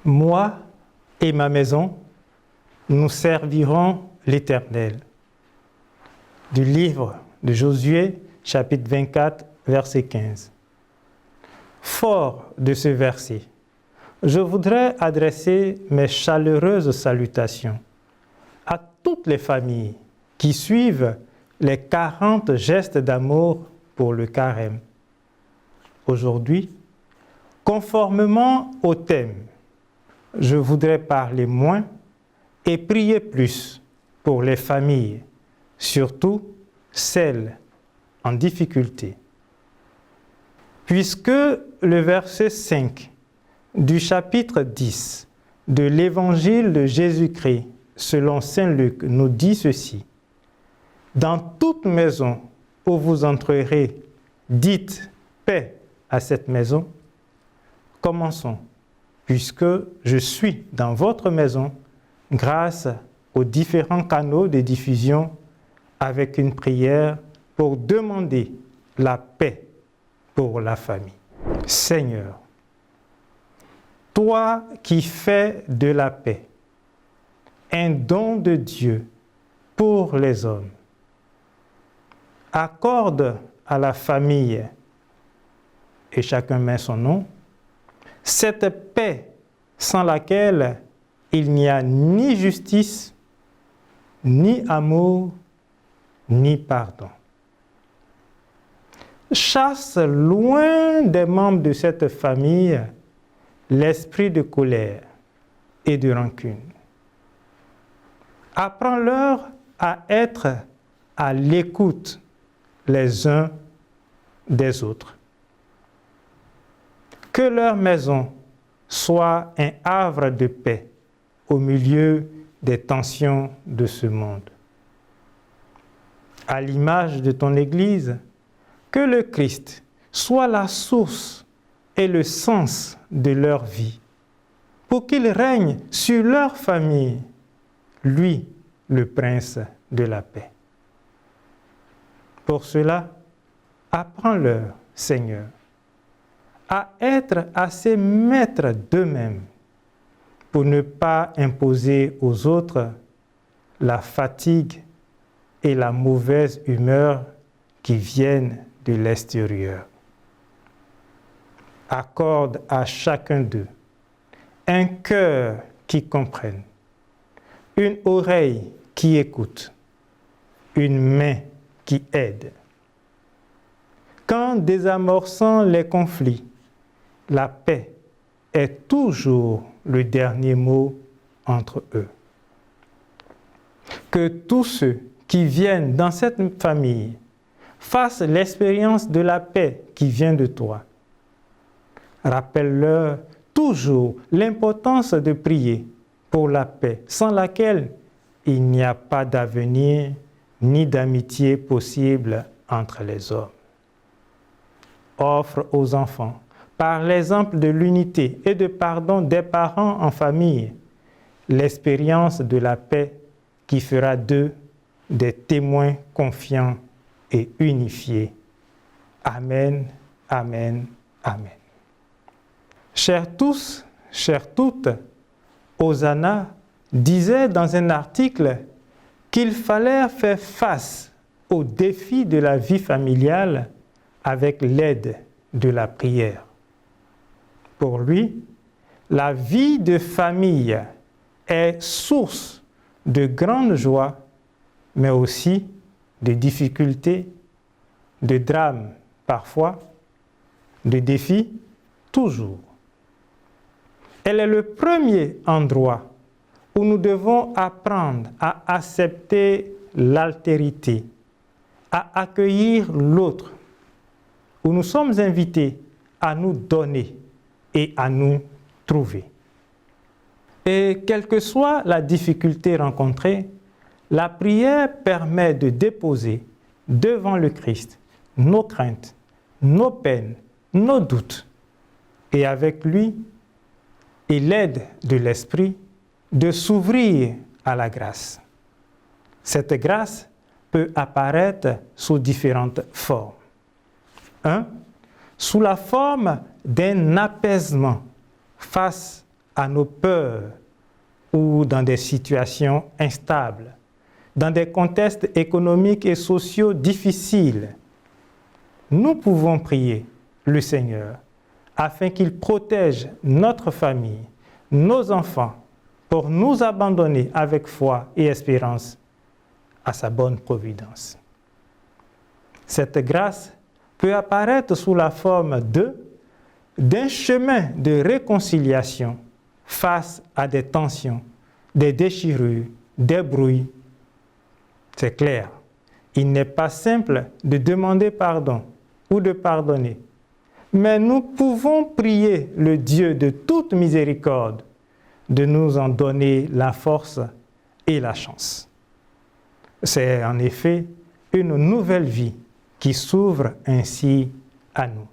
Moi et ma maison, nous servirons l'Éternel. Du livre de Josué, chapitre 24, verset 15. Fort de ce verset, je voudrais adresser mes chaleureuses salutations à toutes les familles qui suivent les 40 gestes d'amour pour le carême. Aujourd'hui, conformément au thème, je voudrais parler moins et prier plus pour les familles, surtout celles en difficulté. Puisque le verset 5 du chapitre 10 de l'Évangile de Jésus-Christ selon saint Luc nous dit ceci: « Dans toute maison où vous entrerez, dites paix à cette maison. » Commençons, puisque je suis dans votre maison, grâce aux différents canaux de diffusion, avec une prière pour demander la paix pour la famille. Seigneur, toi qui fais de la paix un don de Dieu pour les hommes, accorde à la famille, et chacun met son nom, cette paix sans laquelle il n'y a ni justice, ni amour, ni pardon. Chasse loin des membres de cette famille l'esprit de colère et de rancune. Apprends-leur à être à l'écoute les uns des autres. Que leur maison soit un havre de paix au milieu des tensions de ce monde. À l'image de ton Église, que le Christ soit la source et le sens de leur vie, pour qu'il règne sur leur famille, lui, le Prince de la paix. Pour cela, apprends-leur, Seigneur, à être assez maîtres d'eux-mêmes pour ne pas imposer aux autres la fatigue et la mauvaise humeur qui viennent de l'extérieur. Accorde à chacun d'eux un cœur qui comprenne, une oreille qui écoute, une main qui aide. Qu'en désamorçant les conflits, la paix est toujours le dernier mot entre eux. Que tous ceux qui viennent dans cette famille fassent l'expérience de la paix qui vient de toi. Rappelle-leur toujours l'importance de prier pour la paix, sans laquelle il n'y a pas d'avenir ni d'amitié possible entre les hommes. Offre aux enfants, par l'exemple de l'unité et de pardon des parents en famille, l'expérience de la paix qui fera d'eux des témoins confiants et unifiés. Amen, amen, amen. Chers tous, chères toutes, Hosanna disait dans un article qu'il fallait faire face aux défis de la vie familiale avec l'aide de la prière. Pour lui, la vie de famille est source de grande joie, mais aussi de difficultés, de drames parfois, de défis toujours. Elle est le premier endroit où nous devons apprendre à accepter l'altérité, à accueillir l'autre, où nous sommes invités à nous donner et à nous trouver. Et quelle que soit la difficulté rencontrée, la prière permet de déposer devant le Christ nos craintes, nos peines, nos doutes, et avec lui et l'aide de l'Esprit, de s'ouvrir à la grâce. Cette grâce peut apparaître sous différentes formes. 1. Sous la forme d'un apaisement face à nos peurs ou dans des situations instables, dans des contextes économiques et sociaux difficiles, nous pouvons prier le Seigneur afin qu'il protège notre famille, nos enfants, pour nous abandonner avec foi et espérance à sa bonne providence. Cette grâce peut apparaître sous la forme d'un chemin de réconciliation face à des tensions, des déchirures, des brouilles. C'est clair, il n'est pas simple de demander pardon ou de pardonner, mais nous pouvons prier le Dieu de toute miséricorde de nous en donner la force et la chance. C'est en effet une nouvelle vie qui s'ouvre ainsi à nous.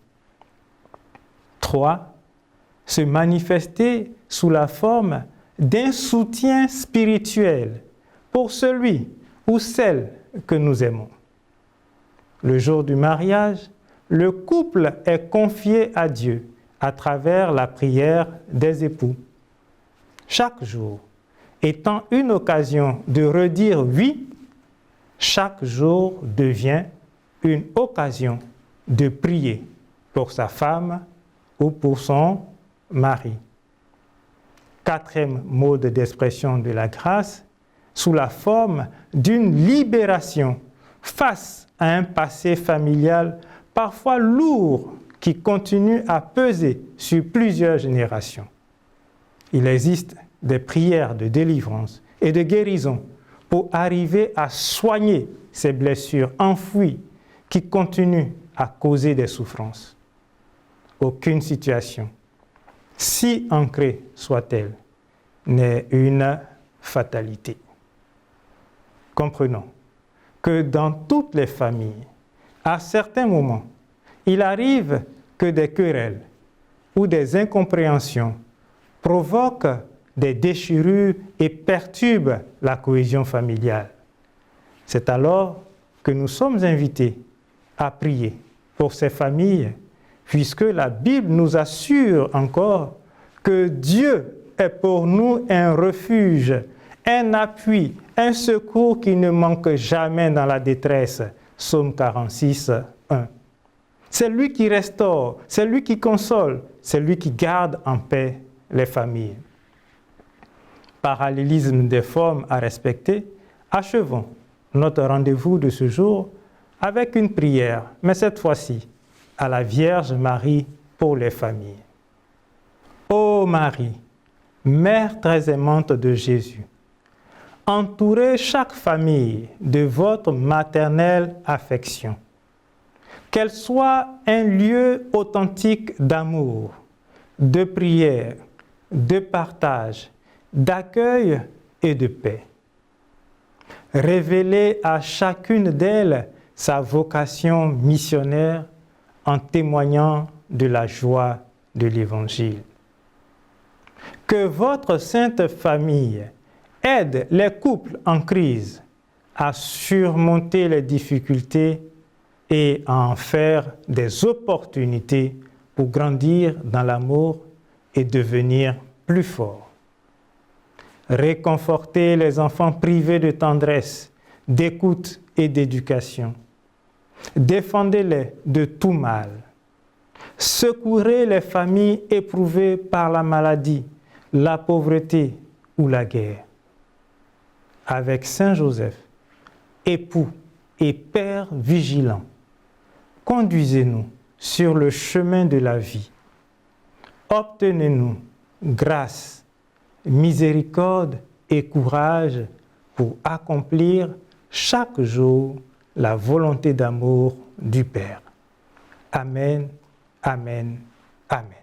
3. Se manifester sous la forme d'un soutien spirituel pour celui ou celle que nous aimons. Le jour du mariage, le couple est confié à Dieu à travers la prière des époux. Chaque jour étant une occasion de redire oui, chaque jour devient une occasion de prier pour sa femme ou pour son mari. 4e mode d'expression de la grâce, sous la forme d'une libération face à un passé familial parfois lourd qui continue à peser sur plusieurs générations. Il existe des prières de délivrance et de guérison pour arriver à soigner ces blessures enfouies qui continuent à causer des souffrances. Aucune situation, si ancrée soit-elle, n'est une fatalité. Comprenons que dans toutes les familles, à certains moments, il arrive que des querelles ou des incompréhensions provoquent des déchirures et perturbent la cohésion familiale. C'est alors que nous sommes invités à prier pour ces familles, puisque la Bible nous assure encore que Dieu est pour nous un refuge, un appui, un secours qui ne manque jamais dans la détresse. Psaume 46, 1. C'est lui qui restaure, c'est lui qui console, c'est lui qui garde en paix les familles. Parallélisme des formes à respecter, achevons notre rendez-vous de ce jour avec une prière, mais cette fois-ci à la Vierge Marie pour les familles. Ô Marie, Mère très aimante de Jésus, entourez chaque famille de votre maternelle affection. Qu'elle soit un lieu authentique d'amour, de prière, de partage, d'accueil et de paix. Révélez à chacune d'elles sa vocation missionnaire en témoignant de la joie de l'Évangile. Que votre sainte famille aide les couples en crise à surmonter les difficultés et à en faire des opportunités pour grandir dans l'amour et devenir plus forts. Réconfortez les enfants privés de tendresse, d'écoute et d'éducation. Défendez-les de tout mal. Secourez les familles éprouvées par la maladie, la pauvreté ou la guerre. Avec Saint Joseph, époux et père vigilant, conduisez-nous sur le chemin de la vie. Obtenez-nous grâce, miséricorde et courage pour accomplir chaque jour la volonté d'amour du Père. Amen, amen, amen.